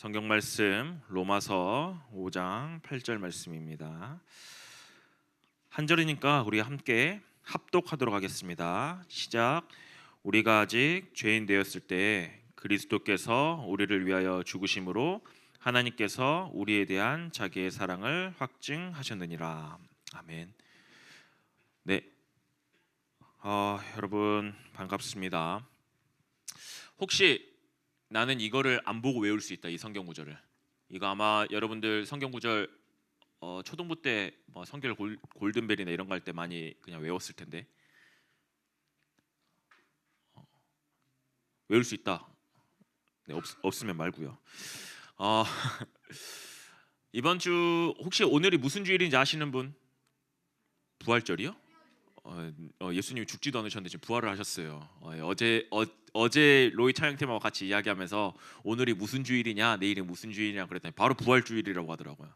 성경 말씀 로마서 5장 8절 말씀입니다. 한 절이니까 우리 함께 합독하도록 하겠습니다. 시작. 우리가 아직 죄인 되었을 때 그리스도께서 우리를 위하여 죽으심으로 하나님께서 우리에 대한 자기의 사랑을 확증하셨느니라. 아멘. 네, 여러분 반갑습니다. 혹시 나는 이거를 안 보고 외울 수 있다, 이 성경 구절을. 이거 아마 여러분들 성경 구절 초등부 때 뭐 성결 골든벨이나 이런 거 할 때 많이 그냥 외웠을 텐데 외울 수 있다. 네, 없으면 말고요. 어, 이번 주 혹시 오늘이 무슨 주일인지 아시는 분? 부활절이요? 예수님이 죽지도 않으셨는데 지금 부활을 하셨어요. 어제 로이 차영팀하고 같이 이야기하면서 오늘이 무슨 주일이냐, 내일이 무슨 주일이냐 그랬더니 바로 부활주일이라고 하더라고요.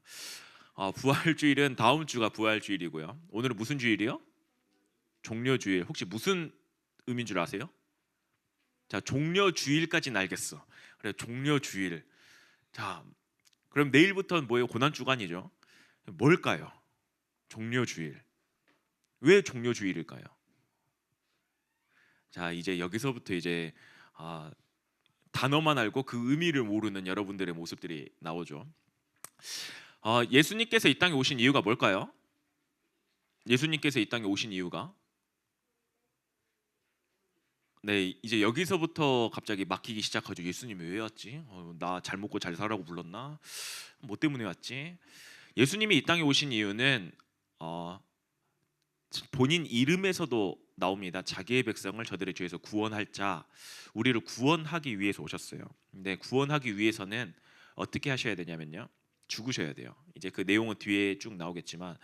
부활주일은 다음 주가 부활주일이고요. 오늘은 무슨 주일이요? 종려주일. 혹시 무슨 의미인 줄 아세요? 자, 종려주일까지는 알겠어. 그래, 종려주일. 자, 그럼 내일부터는 뭐예요? 고난주간이죠. 뭘까요? 종려주일. 왜 종려주일일까요? 자, 이제 여기서부터 이제 단어만 알고 그 의미를 모르는 여러분들의 모습들이 나오죠. 예수님께서 이 땅에 오신 이유가 뭘까요? 예수님께서 이 땅에 오신 이유가, 네, 이제 여기서부터 갑자기 막히기 시작하죠. 예수님이 왜 왔지? 나 잘 먹고 잘 살라고 불렀나? 뭐 때문에 왔지? 예수님이 이 땅에 오신 이유는 본인 이름에서도 나옵니다. 자기의 백성을 저들의 죄에서 구원할 자, 우리를 구원하기 위해서 오셨어요. 근데 구원하기 위해서는 어떻게 하셔야 되냐면요, 죽으셔야 돼요. 이제 그 내용은 뒤에 쭉 나오겠지만,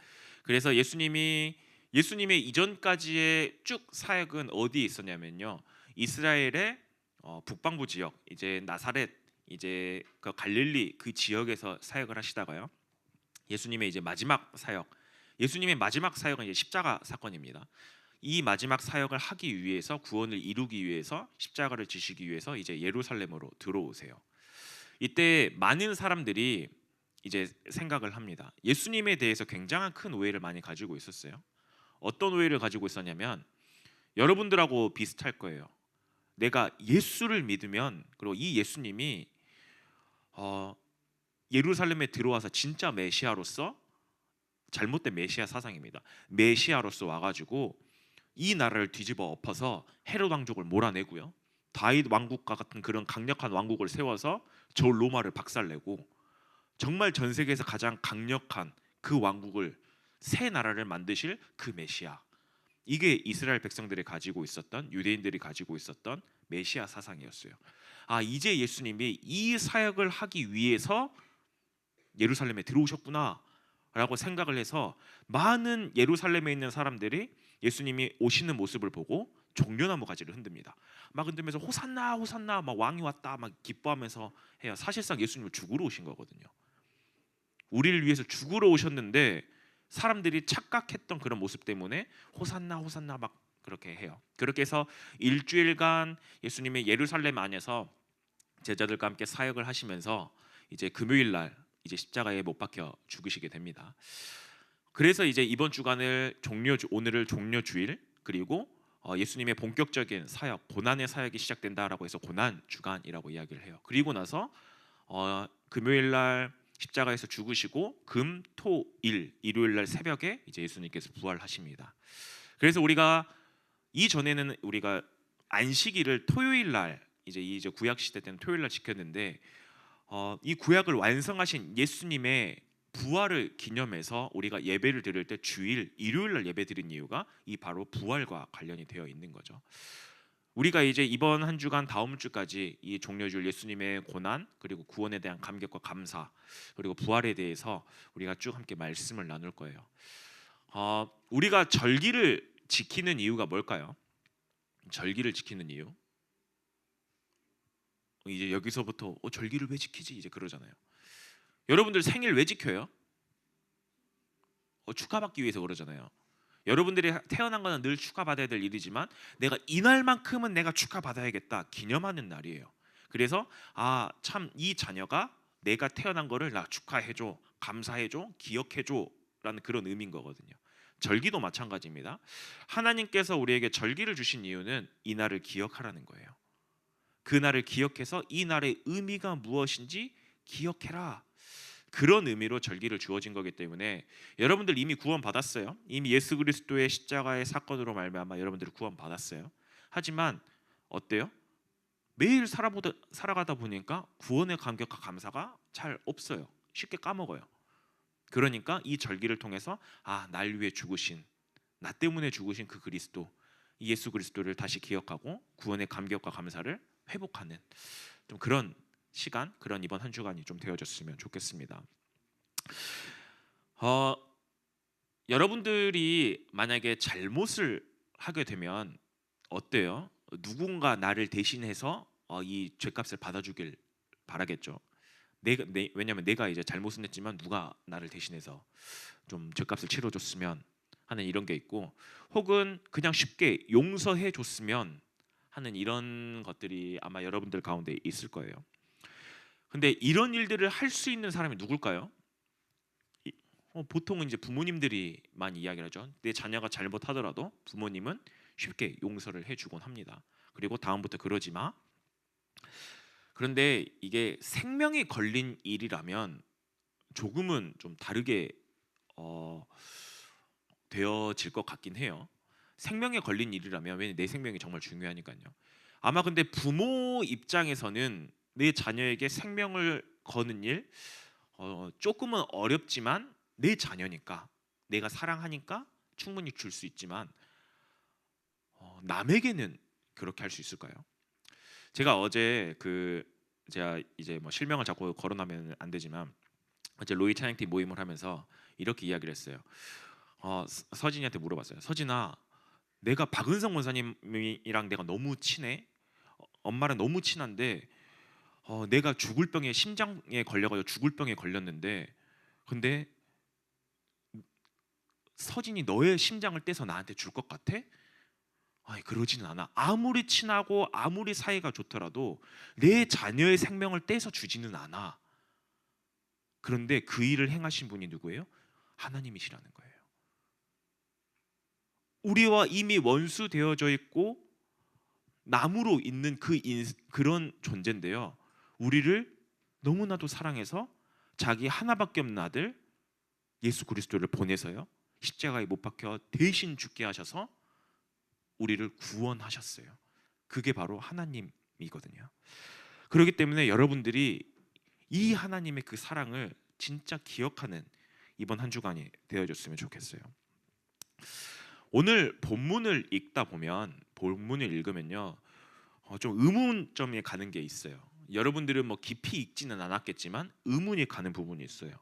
그래서 예수님의 이전까지의 쭉 사역은 어디에 있었냐면요, 이스라엘의 북방부 지역, 이제 나사렛, 이제 그 갈릴리 그 지역에서 사역을 하시다가요, 예수님의 이제 마지막 사역, 예수님의 마지막 사역은 이제 십자가 사건입니다. 이 마지막 사역을 하기 위해서, 구원을 이루기 위해서, 십자가를 지시기 위해서 이제 예루살렘으로 들어오세요. 이때 많은 사람들이 이제 생각을 합니다. 예수님에 대해서 굉장한 큰 오해를 많이 가지고 있었어요. 어떤 오해를 가지고 있었냐면, 여러분들하고 비슷할 거예요. 내가 예수를 믿으면, 그리고 이 예수님이 예루살렘에 들어와서 진짜 메시아로서, 잘못된 메시아 사상입니다. 메시아로서 와가지고 이 나라를 뒤집어 엎어서 헤롯 왕족을 몰아내고요, 다윗 왕국과 같은 그런 강력한 왕국을 세워서 저 로마를 박살내고 정말 전 세계에서 가장 강력한 그 왕국을, 새 나라를 만드실 그 메시아. 이게 이스라엘 백성들이 가지고 있었던, 유대인들이 가지고 있었던 메시아 사상이었어요. 이제 예수님이 이 사역을 하기 위해서 예루살렘에 들어오셨구나 라고 생각을 해서 많은 예루살렘에 있는 사람들이 예수님이 오시는 모습을 보고 종려나무 가지를 흔듭니다. 막 흔들면서 호산나 호산나, 막 왕이 왔다 막 기뻐하면서 해요. 사실상 예수님을 죽으러 오신 거거든요. 우리를 위해서 죽으러 오셨는데 사람들이 착각했던 그런 모습 때문에 호산나 호산나 막 그렇게 해요. 그렇게 해서 일주일간 예수님의 예루살렘 안에서 제자들과 함께 사역을 하시면서 이제 금요일 날 이제 십자가에 못 박혀 죽으시게 됩니다. 그래서 이제 이번 주간을 오늘을 종려주일, 그리고 예수님의 본격적인 사역, 고난의 사역이 시작된다라고 해서 고난 주간이라고 이야기를 해요. 그리고 나서 금요일 날 십자가에서 죽으시고 금, 토, 일, 일요일 날 새벽에 이제 예수님께서 부활하십니다. 그래서 우리가 이전에는 우리가 안식일을 토요일 날, 이제 구약 시대 때는 토요일 날 지켰는데, 이 구약을 완성하신 예수님의 부활을 기념해서 우리가 예배를 드릴 때 주일, 일요일 날 예배 드린 이유가 이 바로 부활과 관련이 되어 있는 거죠. 우리가 이제 이번 한 주간 다음 주까지 이 종려주일, 예수님의 고난, 그리고 구원에 대한 감격과 감사, 그리고 부활에 대해서 우리가 쭉 함께 말씀을 나눌 거예요. 우리가 절기를 지키는 이유가 뭘까요? 절기를 지키는 이유, 이제 여기서부터 절기를 왜 지키지? 이제 그러잖아요. 여러분들 생일 왜 지켜요? 축하받기 위해서 그러잖아요. 여러분들이 태어난 거는 늘 축하받아야 될 일이지만 내가 이날만큼은 내가 축하받아야겠다, 기념하는 날이에요. 그래서 참 이 자녀가 내가 태어난 거를 나 축하해줘, 감사해줘, 기억해줘라는 그런 의미인 거거든요. 절기도 마찬가지입니다. 하나님께서 우리에게 절기를 주신 이유는 이 날을 기억하라는 거예요. 그 날을 기억해서 이 날의 의미가 무엇인지 기억해라. 그런 의미로 절기를 주어진 거기 때문에 여러분들 이미 구원 받았어요. 이미 예수 그리스도의 십자가의 사건으로 말미암아 여러분들이 구원 받았어요. 하지만 어때요? 매일 살아가다 보니까 구원의 감격과 감사가 잘 없어요. 쉽게 까먹어요. 그러니까 이 절기를 통해서 날 위해 죽으신, 나 때문에 죽으신 그 그리스도, 예수 그리스도를 다시 기억하고 구원의 감격과 감사를 회복하는 좀 그런 시간, 그런 이번 한 주간이 좀 되어졌으면 좋겠습니다. 여러분들이 만약에 잘못을 하게 되면 어때요? 누군가 나를 대신해서 이 죄값을 받아주길 바라겠죠. 왜냐하면 내가 이제 잘못은 했지만 누가 나를 대신해서 좀 죄값을 치러줬으면 하는 이런 게 있고, 혹은 그냥 쉽게 용서해 줬으면 하는 이런 것들이 아마 여러분들 가운데 있을 거예요. 근데 이런 일들을 할 수 있는 사람이 누굴까요? 보통은 이제 부모님들이 많이 이야기를 하죠. 내 자녀가 잘못하더라도 부모님은 쉽게 용서를 해주곤 합니다. 그리고 다음부터 그러지 마. 그런데 이게 생명이 걸린 일이라면 조금은 좀 다르게 되어질 것 같긴 해요. 생명에 걸린 일이라면, 왜냐면 내 생명이 정말 중요하니까요. 아마 근데 부모 입장에서는 내 자녀에게 생명을 거는 일 조금은 어렵지만 내 자녀니까, 내가 사랑하니까 충분히 줄 수 있지만 남에게는 그렇게 할 수 있을까요? 제가 어제 제가 이제 뭐 실명을 자꾸 거론하면 안 되지만 어제 로이 찬양팀 모임을 하면서 이렇게 이야기를 했어요. 서진이한테 물어봤어요. 서진아, 내가 박은성 원사님이랑 내가 너무 친해. 엄마랑 너무 친한데 내가 죽을 병에, 심장에 걸려가지고 죽을 병에 걸렸는데, 근데 서진이 너의 심장을 떼서 나한테 줄 것 같아? 아니, 그러지는 않아. 아무리 친하고 아무리 사이가 좋더라도 내 자녀의 생명을 떼서 주지는 않아. 그런데 그 일을 행하신 분이 누구예요? 하나님이시라는 거예요. 우리와 이미 원수 되어져 있고 남으로 있는 그런 존재인데요, 우리를 너무나도 사랑해서 자기 하나밖에 없는 아들 예수 그리스도를 보내서요, 십자가에 못 박혀 대신 죽게 하셔서 우리를 구원하셨어요. 그게 바로 하나님이거든요. 그렇기 때문에 여러분들이 이 하나님의 그 사랑을 진짜 기억하는 이번 한 주간이 되어줬으면 좋겠어요. 오늘 본문을 읽으면요, 좀 의문점이 가는 게 있어요. 여러분들은 뭐 깊이 읽지는 않았겠지만 의문이 가는 부분이 있어요.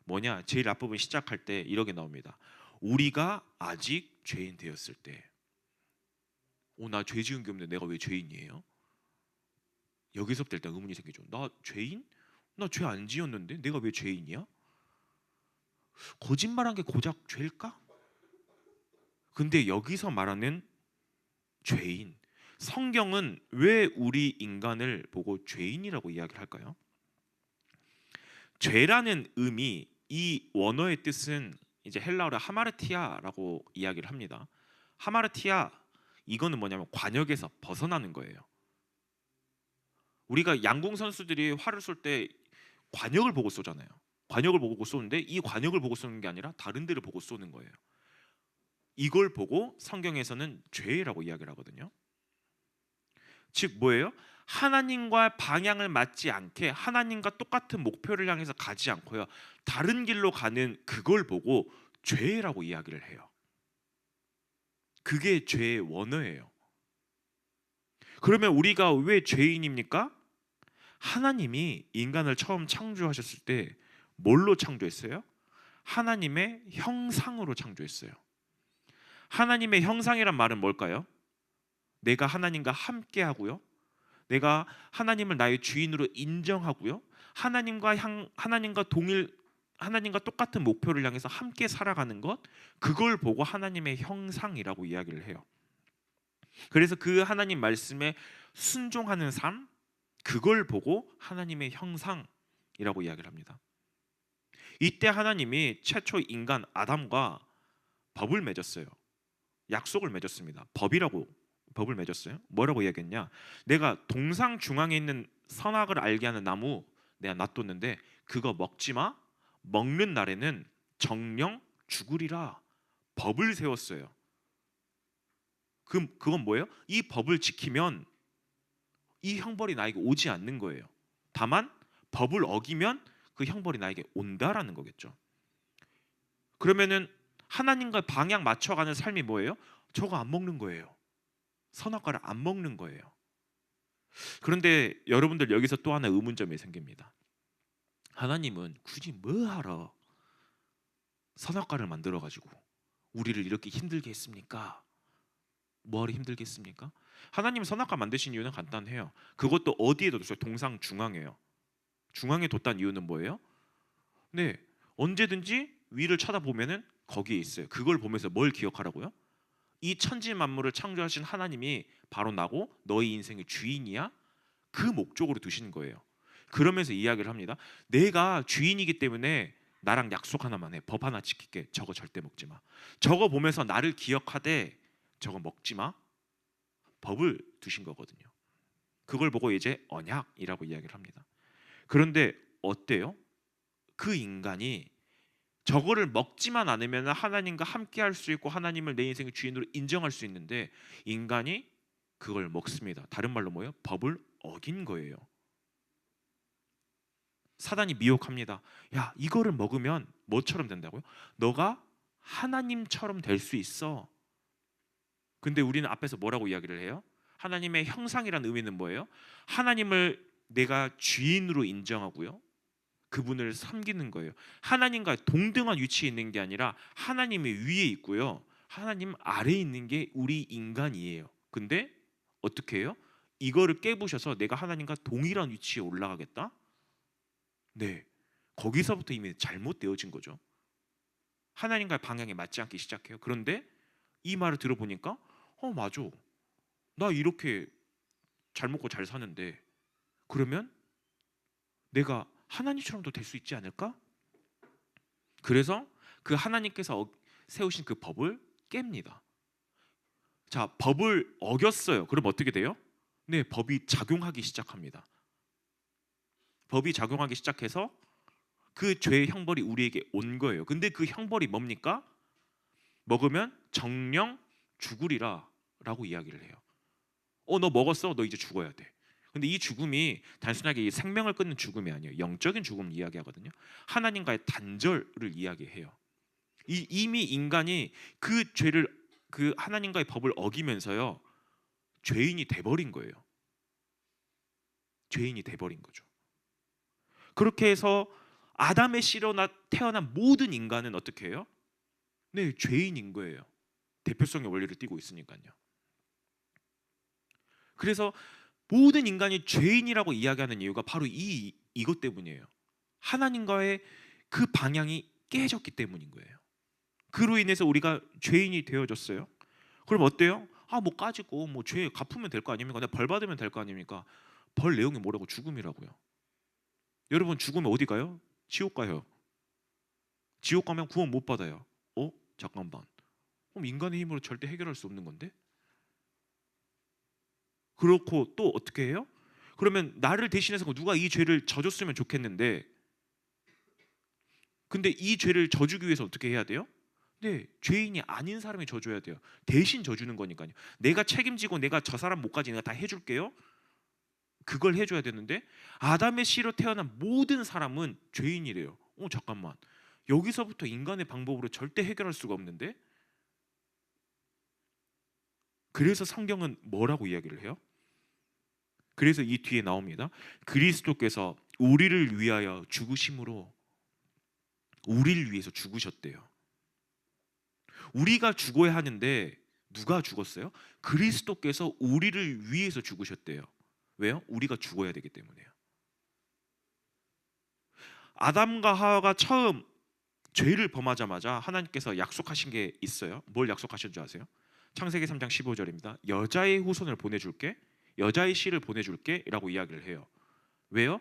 뭐냐? 제일 앞부분 시작할 때 이렇게 나옵니다. 우리가 아직 죄인 되었을 때. 나 죄 지은 게 없는데 내가 왜 죄인이에요? 여기서부터 일단 의문이 생기죠. 나 죄인? 나 죄 안 지었는데 내가 왜 죄인이야? 거짓말한 게 고작 죄일까? 근데 여기서 말하는 죄인, 성경은 왜 우리 인간을 보고 죄인이라고 이야기를 할까요? 죄라는 의미, 이 원어의 뜻은 이제 헬라어로 하마르티아라고 이야기를 합니다. 하마르티아, 이거는 뭐냐면 관역에서 벗어나는 거예요. 우리가 양궁 선수들이 활을 쏠 때 관역을 보고 쏘잖아요. 관역을 보고 쏘는데 이 관역을 보고 쏘는 게 아니라 다른 데를 보고 쏘는 거예요. 이걸 보고 성경에서는 죄라고 이야기를 하거든요. 즉 뭐예요? 하나님과 방향을 맞지 않게, 하나님과 똑같은 목표를 향해서 가지 않고요, 다른 길로 가는 그걸 보고 죄라고 이야기를 해요. 그게 죄의 원어예요. 그러면 우리가 왜 죄인입니까? 하나님이 인간을 처음 창조하셨을 때 뭘로 창조했어요? 하나님의 형상으로 창조했어요. 하나님의 형상이란 말은 뭘까요? 내가 하나님과 함께 하고요, 내가 하나님을 나의 주인으로 인정하고요, 하나님과 똑같은 목표를 향해서 함께 살아가는 것, 그걸 보고 하나님의 형상이라고 이야기를 해요. 그래서 그 하나님 말씀에 순종하는 삶, 그걸 보고 하나님의 형상이라고 언약이라고 이야기를 합니다. 이때 하나님이 최초 인간 아담과 법을 맺었어요. 약속을 맺었습니다. 법을 맺었어요. 뭐라고 이야기했냐? 내가 동상 중앙에 있는 선악을 알게 하는 나무 내가 놔뒀는데 그거 먹지 마. 먹는 날에는 정령 죽으리라. 법을 세웠어요. 그건 뭐예요? 이 법을 지키면 이 형벌이 나에게 오지 않는 거예요. 다만 법을 어기면 그 형벌이 나에게 온다라는 거겠죠. 그러면은 하나님과 방향 맞춰가는 삶이 뭐예요? 저거 안 먹는 거예요. 선악과를 안 먹는 거예요. 그런데 여러분들 여기서 또 하나 의문점이 생깁니다. 하나님은 굳이 뭐 하러 선악과를 만들어 가지고 우리를 이렇게 힘들게 했습니까? 뭐하러 힘들게 했습니까? 하나님 선악과 만드신 이유는 간단해요. 그것도 어디에 뒀어요? 동상 중앙에요. 중앙에 뒀다는 이유는 뭐예요? 네, 언제든지 위를 쳐다보면은 거기에 있어요. 그걸 보면서 뭘 기억하라고요? 이 천지 만물을 창조하신 하나님이 바로 나고 너희 인생의 주인이야. 그 목적으로 두시는 거예요. 그러면서 이야기를 합니다. 내가 주인이기 때문에 나랑 약속 하나만 해. 법 하나 지킬게. 저거 절대 먹지 마. 저거 보면서 나를 기억하되 저거 먹지 마. 법을 두신 거거든요. 그걸 보고 이제 언약이라고 이야기를 합니다. 그런데 어때요? 그 인간이 저거를 먹지만 않으면 하나님과 함께 할 수 있고 하나님을 내 인생의 주인으로 인정할 수 있는데 인간이 그걸 먹습니다. 다른 말로 뭐예요? 법을 어긴 거예요. 사단이 미혹합니다. 야, 이거를 먹으면 뭐처럼 된다고요? 너가 하나님처럼 될 수 있어. 근데 우리는 앞에서 뭐라고 이야기를 해요? 하나님의 형상이라는 의미는 뭐예요? 하나님을 내가 주인으로 인정하고요. 그분을 섬기는 거예요. 하나님과 동등한 위치에 있는 게 아니라 하나님의 위에 있고요. 하나님 아래에 있는 게 우리 인간이에요. 근데 어떻게 해요? 이거를 깨부셔서 내가 하나님과 동일한 위치에 올라가겠다? 네. 거기서부터 이미 잘못되어진 거죠. 하나님과의 방향에 맞지 않기 시작해요. 그런데 이 말을 들어보니까 맞아. 나 이렇게 잘 먹고 잘 사는데 그러면 내가 하나님처럼도 될 수 있지 않을까? 그래서 그 하나님께서 세우신 그 법을 깹니다. 자, 법을 어겼어요. 그럼 어떻게 돼요? 네, 법이 작용하기 시작합니다. 법이 작용하기 시작해서 그 죄의 형벌이 우리에게 온 거예요. 근데 그 형벌이 뭡니까? 먹으면 정령 죽으리라 라고 이야기를 해요. 너 먹었어? 너 이제 죽어야 돼. 근데 이 죽음이 단순하게 이 생명을 끊는 죽음이 아니에요. 영적인 죽음을 이야기하거든요. 하나님과의 단절을 이야기해요. 이미 인간이 그 죄를 그 하나님과의 법을 어기면서요. 죄인이 돼버린 거예요. 죄인이 돼버린 거죠. 그렇게 해서 아담의 씨로 태어난 모든 인간은 어떻게 해요? 네, 죄인인 거예요. 대표성의 원리를 띠고 있으니까요. 그래서 모든 인간이 죄인이라고 이야기하는 이유가 바로 이것 때문이에요. 하나님과의 그 방향이 깨졌기 때문인 거예요. 그로 인해서 우리가 죄인이 되어졌어요. 그럼 어때요? 뭐 까짓고 뭐 죄 갚으면 될 거 아닙니까? 내가 벌 받으면 될 거 아닙니까? 벌 내용이 뭐라고? 죽음이라고요. 여러분 죽으면 어디 가요? 지옥 가요. 지옥 가면 구원 못 받아요. 잠깐만. 그럼 인간의 힘으로 절대 해결할 수 없는 건데? 그렇고 또 어떻게 해요? 그러면 나를 대신해서 누가 이 죄를 져줬으면 좋겠는데 근데 이 죄를 져주기 위해서 어떻게 해야 돼요? 네, 죄인이 아닌 사람이 져줘야 돼요. 대신 져주는 거니까요. 내가 책임지고 내가 저 사람 못까지 내가 다 해줄게요. 그걸 해줘야 되는데 아담의 씨로 태어난 모든 사람은 죄인이래요. 잠깐만. 여기서부터 인간의 방법으로 절대 해결할 수가 없는데 그래서 성경은 뭐라고 이야기를 해요? 그래서 이 뒤에 나옵니다. 그리스도께서 우리를 위하여 죽으심으로 우리를 위해서 죽으셨대요. 우리가 죽어야 하는데 누가 죽었어요? 그리스도께서 우리를 위해서 죽으셨대요. 왜요? 우리가 죽어야 되기 때문에요. 아담과 하와가 처음 죄를 범하자마자 하나님께서 약속하신 게 있어요. 뭘 약속하신 줄 아세요? 창세기 3장 15절입니다. 여자의 후손을 보내줄게. 여자의 씨를 보내줄게 라고 이야기를 해요. 왜요?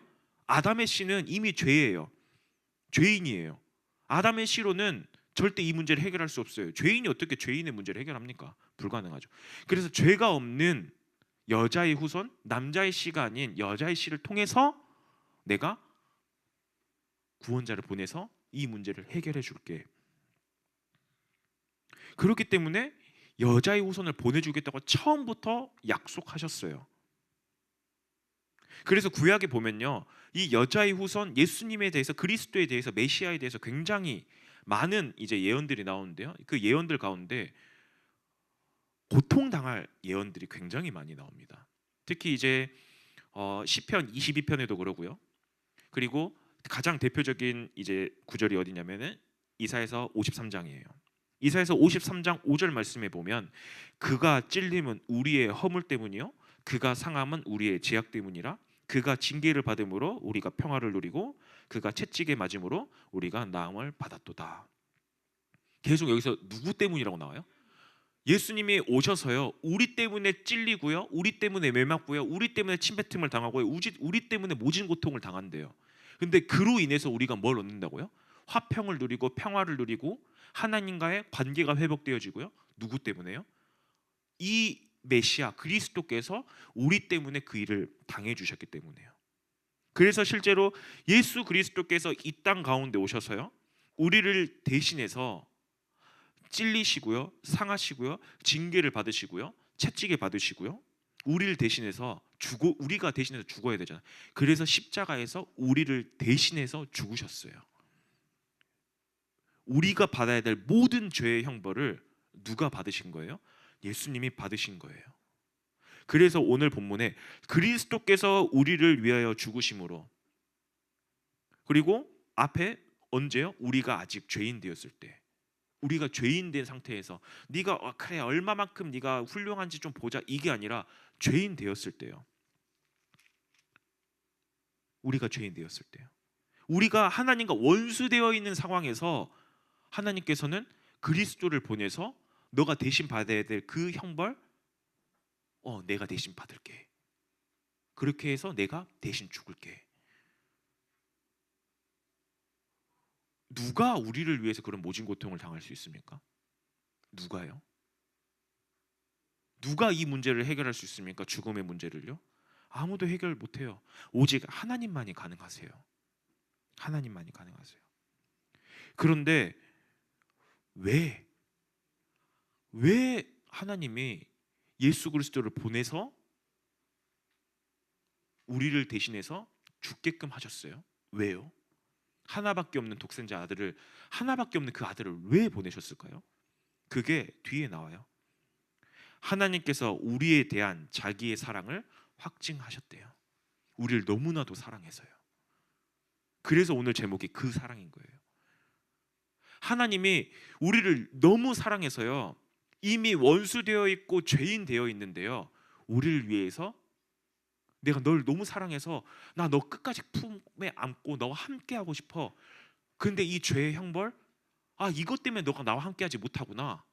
아담의 씨는 이미 죄예요. 죄인이에요. 아담의 씨로는 절대 이 문제를 해결할 수 없어요. 죄인이 어떻게 죄인의 문제를 해결합니까? 불가능하죠. 그래서 죄가 없는 여자의 후손, 남자의 씨가 아닌 여자의 씨를 통해서 내가 구원자를 보내서 이 문제를 해결해 줄게. 그렇기 때문에 여자의 후손을 보내주겠다고 처음부터 약속하셨어요. 그래서 구약에 보면요, 이 여자의 후손 예수님에 대해서, 그리스도에 대해서, 메시아에 대해서 굉장히 많은 이제 예언들이 나오는데요. 그 예언들 가운데 고통당할 예언들이 굉장히 많이 나옵니다. 특히 이제 시편 22편에도 그러고요. 그리고 가장 대표적인 이제 구절이 어디냐면은 이사야서 53장이에요. 이사야서 53장 5절 말씀에 보면 그가 찔림은 우리의 허물 때문이요 그가 상함은 우리의 죄악 때문이라 그가 징계를 받음으로 우리가 평화를 누리고 그가 채찍에 맞음으로 우리가 나음을 받았도다. 계속 여기서 누구 때문이라고 나와요? 예수님이 오셔서요 우리 때문에 찔리고요 우리 때문에 매맞고요 우리 때문에 침뱉음을 당하고요 우리 때문에 모진 고통을 당한대요. 근데 그로 인해서 우리가 뭘 얻는다고요? 화평을 누리고 평화를 누리고 하나님과의 관계가 회복되어지고요. 누구 때문에요? 이 메시아 그리스도께서 우리 때문에 그 일을 당해 주셨기 때문에요. 그래서 실제로 예수 그리스도께서 이 땅 가운데 오셔서요 우리를 대신해서 찔리시고요 상하시고요 징계를 받으시고요 채찍에 받으시고요 우리를 대신해서 우리가 대신해서 죽어야 되잖아요. 그래서 십자가에서 우리를 대신해서 죽으셨어요. 우리가 받아야 될 모든 죄의 형벌을 누가 받으신 거예요? 예수님이 받으신 거예요. 그래서 오늘 본문에 그리스도께서 우리를 위하여 죽으심으로, 그리고 앞에 언제요? 우리가 아직 죄인 되었을 때, 우리가 죄인 된 상태에서 네가 그래 얼마만큼 네가 훌륭한지 좀 보자 이게 아니라 죄인 되었을 때요. 우리가 죄인 되었을 때요. 우리가 하나님과 원수되어 있는 상황에서 하나님께서는 그리스도를 보내서 너가 대신 받아야 될 그 형벌 내가 대신 받을게. 그렇게 해서 내가 대신 죽을게. 누가 우리를 위해서 그런 모진 고통을 당할 수 있습니까? 누가요? 누가 이 문제를 해결할 수 있습니까? 죽음의 문제를요? 아무도 해결 못해요. 오직 하나님만이 가능하세요. 하나님만이 가능하세요. 그런데 왜 하나님이 예수 그리스도를 보내서 우리를 대신해서 죽게끔 하셨어요? 왜요? 하나밖에 없는 독생자 아들을, 하나밖에 없는 그 아들을 왜 보내셨을까요? 그게 뒤에 나와요. 하나님께서 우리에 대한 자기의 사랑을 확증하셨대요. 우리를 너무나도 사랑해서요. 그래서 오늘 제목이 그 사랑인 거예요. 하나님이 우리를 너무 사랑해서요 이미 원수되어 있고 죄인 되어 있는데요 우리를 위해서 내가 널 너무 사랑해서 나 너 끝까지 품에 안고 너와 함께 하고 싶어. 근데 이 죄의 형벌, 이것 때문에 너가 나와 함께 하지 못하구나,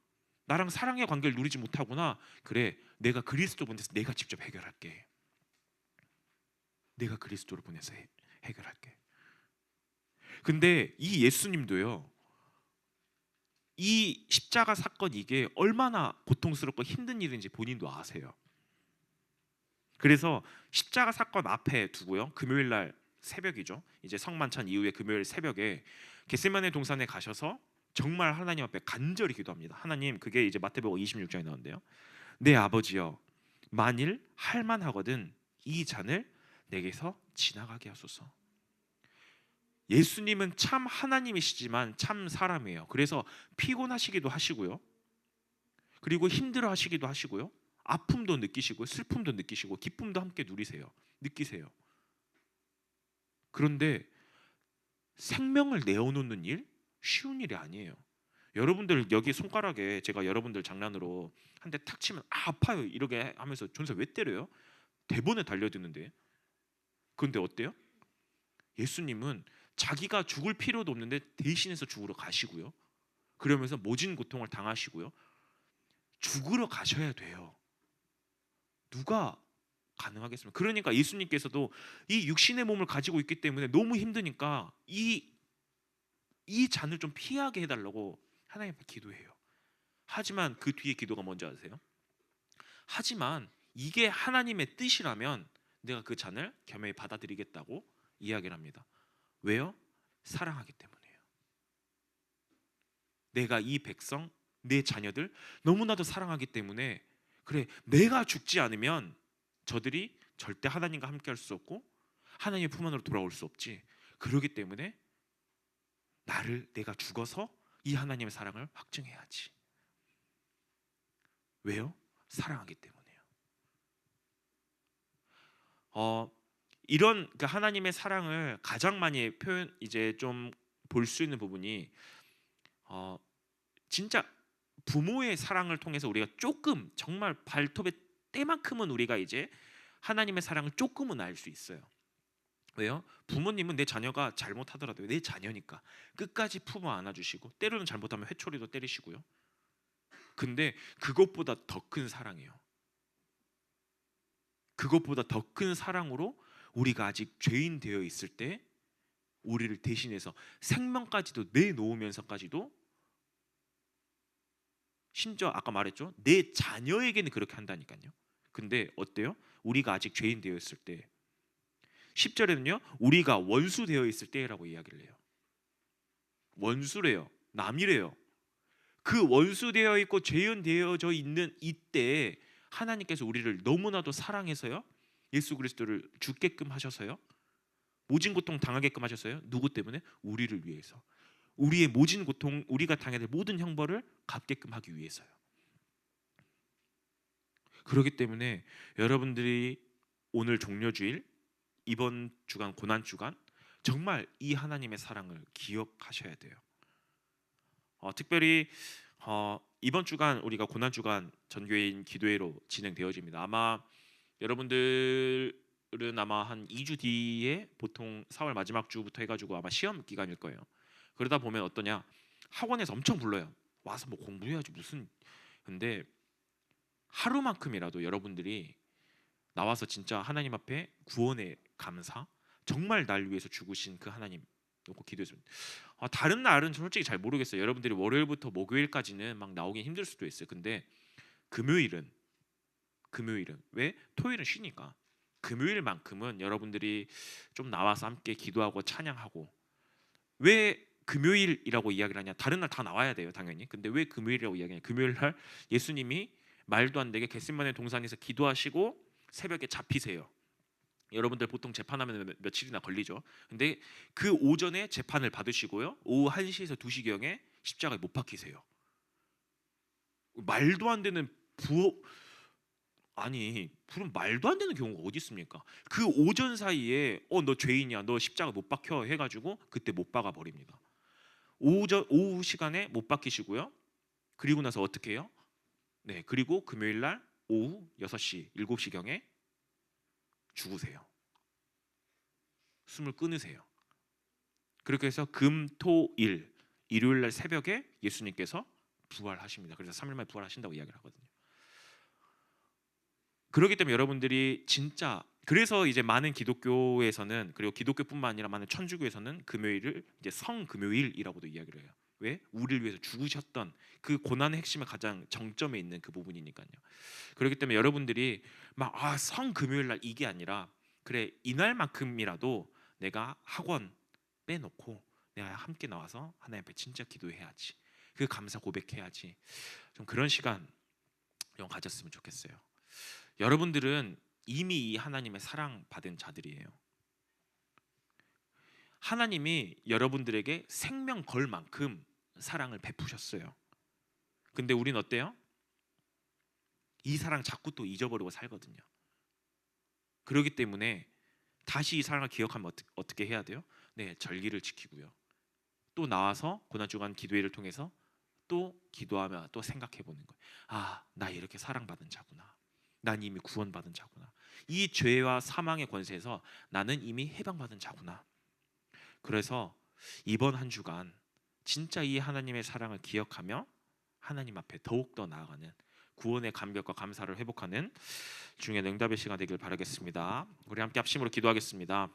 나랑 사랑의 관계를 누리지 못하구나. 그래, 내가 그리스도 보내서 내가 직접 해결할게. 내가 그리스도를 보내서 해결할게. 근데 이 예수님도요 이 십자가 사건 이게 얼마나 고통스럽고 힘든 일인지 본인도 아세요. 그래서 십자가 사건 앞에 두고요 금요일 날 새벽이죠. 이제 성만찬 이후에 금요일 새벽에 겟세마네 동산에 가셔서 정말 하나님 앞에 간절히 기도합니다. 하나님, 그게 이제 마태복음 26장에 나오는데요. 내 아버지여, 만일 할만하거든 이 잔을 내게서 지나가게 하소서. 예수님은 참 하나님이시지만 참 사람이에요. 그래서 피곤하시기도 하시고요. 그리고 힘들어 하시기도 하시고요. 아픔도 느끼시고 슬픔도 느끼시고 기쁨도 함께 느끼세요. 그런데 생명을 내어놓는 일 쉬운 일이 아니에요. 여러분들 여기 손가락에 제가 여러분들 장난으로 한 대 탁 치면 아파요 이렇게 하면서 전사 왜 때려요? 대번에 달려드는데. 그런데 어때요? 예수님은 자기가 죽을 필요도 없는데 대신해서 죽으러 가시고요. 그러면서 모진 고통을 당하시고요. 죽으러 가셔야 돼요. 누가 가능하겠습니까? 그러니까 예수님께서도 이 육신의 몸을 가지고 있기 때문에 너무 힘드니까 이 잔을 좀 피하게 해달라고 하나님 앞에 기도해요. 하지만 그 뒤에 기도가 뭔지 아세요? 하지만 이게 하나님의 뜻이라면 내가 그 잔을 겸허히 받아들이겠다고 이야기를 합니다. 왜요? 사랑하기 때문이에요. 내가 이 백성, 내 자녀들 너무나도 사랑하기 때문에 그래, 내가 죽지 않으면 저들이 절대 하나님과 함께 할 수 없고 하나님의 품 안으로 돌아올 수 없지. 그러기 때문에 내가 죽어서 이 하나님의 사랑을 확증해야지. 왜요? 사랑하기 때문이에요. 이런 그 하나님의 사랑을 가장 많이 표현 이제 좀 볼 수 있는 부분이 진짜 부모의 사랑을 통해서 우리가 조금 정말 발톱의 때만큼은 우리가 이제 하나님의 사랑을 조금은 알 수 있어요. 왜요? 부모님은 내 자녀가 잘못하더라도 내 자녀니까 끝까지 품어 안아주시고 때로는 잘못하면 회초리도 때리시고요. 근데 그것보다 더 큰 사랑이에요. 그것보다 더 큰 사랑으로 우리가 아직 죄인 되어 있을 때 우리를 대신해서 생명까지도 내놓으면서까지도 심지어 아까 말했죠. 내 자녀에게는 그렇게 한다니까요. 근데 어때요? 우리가 아직 죄인 되어 있을 때 10절에는요. 우리가 원수 되어 있을 때라고 이야기를 해요. 원수래요. 남이래요. 그 원수 되어 있고 죄인 되어져 있는 이때 하나님께서 우리를 너무나도 사랑해서요. 예수 그리스도를 죽게끔 하셔서요. 모진 고통 당하게끔 하셨어요. 누구 때문에? 우리를 위해서. 우리의 모진 고통, 우리가 당해야 될 모든 형벌을 갚게끔 하기 위해서요. 그렇기 때문에 여러분들이 오늘 종려주일, 이번 주간 고난 주간 정말 이 하나님의 사랑을 기억하셔야 돼요. 특별히 이번 주간 우리가 고난 주간 전교인 기도회로 진행되어집니다. 아마 여러분들은 아마 한 2주 뒤에 보통 4월 마지막 주부터 해가지고 아마 시험 기간일 거예요. 그러다 보면 어떠냐? 학원에서 엄청 불러요. 와서 뭐 공부해야지 무슨. 근데 하루만큼이라도 여러분들이 나와서 진짜 하나님 앞에 구원의 감사, 정말 날 위해서 죽으신 그 하나님 놓고 기도했습니다. 다른 날은 솔직히 잘 모르겠어요. 여러분들이 월요일부터 목요일까지는 막 나오긴 힘들 수도 있어요. 근데 금요일은 왜? 토요일은 쉬니까 금요일만큼은 여러분들이 좀 나와서 함께 기도하고 찬양하고. 왜 금요일이라고 이야기를 하냐? 다른 날 다 나와야 돼요, 당연히. 근데 왜 금요일이라고 이야기하냐? 금요일 날 예수님이 말도 안 되게 겟세마네 동산에서 기도하시고 새벽에 잡히세요. 여러분들 보통 재판하면 며칠이나 걸리죠. 근데 그 오전에 재판을 받으시고요. 오후 1시에서 2시경에 십자가에 못 박히세요. 말도 안 되는 그럼 말도 안 되는 경우가 어디 있습니까? 그 오전 사이에 너 죄인이야, 너 십자가 못 박혀 해가지고 그때 못 박아 버립니다. 오후 시간에 못 박히시고요. 그리고 나서 어떻게 해요? 네, 그리고 금요일 날 오후 6시, 7시경에 죽으세요. 숨을 끊으세요. 그렇게 해서 금, 토, 일, 일요일 날 새벽에 예수님께서 부활하십니다. 그래서 3일 만에 부활하신다고 이야기를 하거든요. 그렇기 때문에 여러분들이 진짜, 그래서 이제 많은 기독교에서는, 그리고 기독교뿐만 아니라 많은 천주교에서는 금요일을 이제 성금요일이라고도 이야기를 해요. 왜? 우리를 위해서 죽으셨던 그 고난의 핵심의 가장 정점에 있는 그 부분이니까요. 그렇기 때문에 여러분들이 막 성금요일 날 이게 아니라, 그래, 이날만큼이라도 내가 학원 빼놓고 내가 함께 나와서 하나님 앞에 진짜 기도해야지, 그 감사 고백해야지, 좀 그런 시간 좀 가졌으면 좋겠어요. 여러분들은 이미 이 하나님의 사랑 받은 자들이에요. 하나님이 여러분들에게 생명 걸 만큼 사랑을 베푸셨어요. 근데 우린 어때요? 이 사랑 자꾸 또 잊어버리고 살거든요. 그렇기 때문에 다시 이 사랑을 기억하면 어떻게 해야 돼요? 네, 절기를 지키고요. 또 나와서 고난주간 기도회를 통해서 또 기도하며 또 생각해 보는 거예요. 나 이렇게 사랑받은 자구나. 난 이미 구원받은 자구나. 이 죄와 사망의 권세에서 나는 이미 해방받은 자구나. 그래서 이번 한 주간 진짜 이 하나님의 사랑을 기억하며 하나님 앞에 더욱더 나아가는 구원의 감격과 감사를 회복하는 중요한 응답의 시간 되길 바라겠습니다. 우리 함께 합심으로 기도하겠습니다.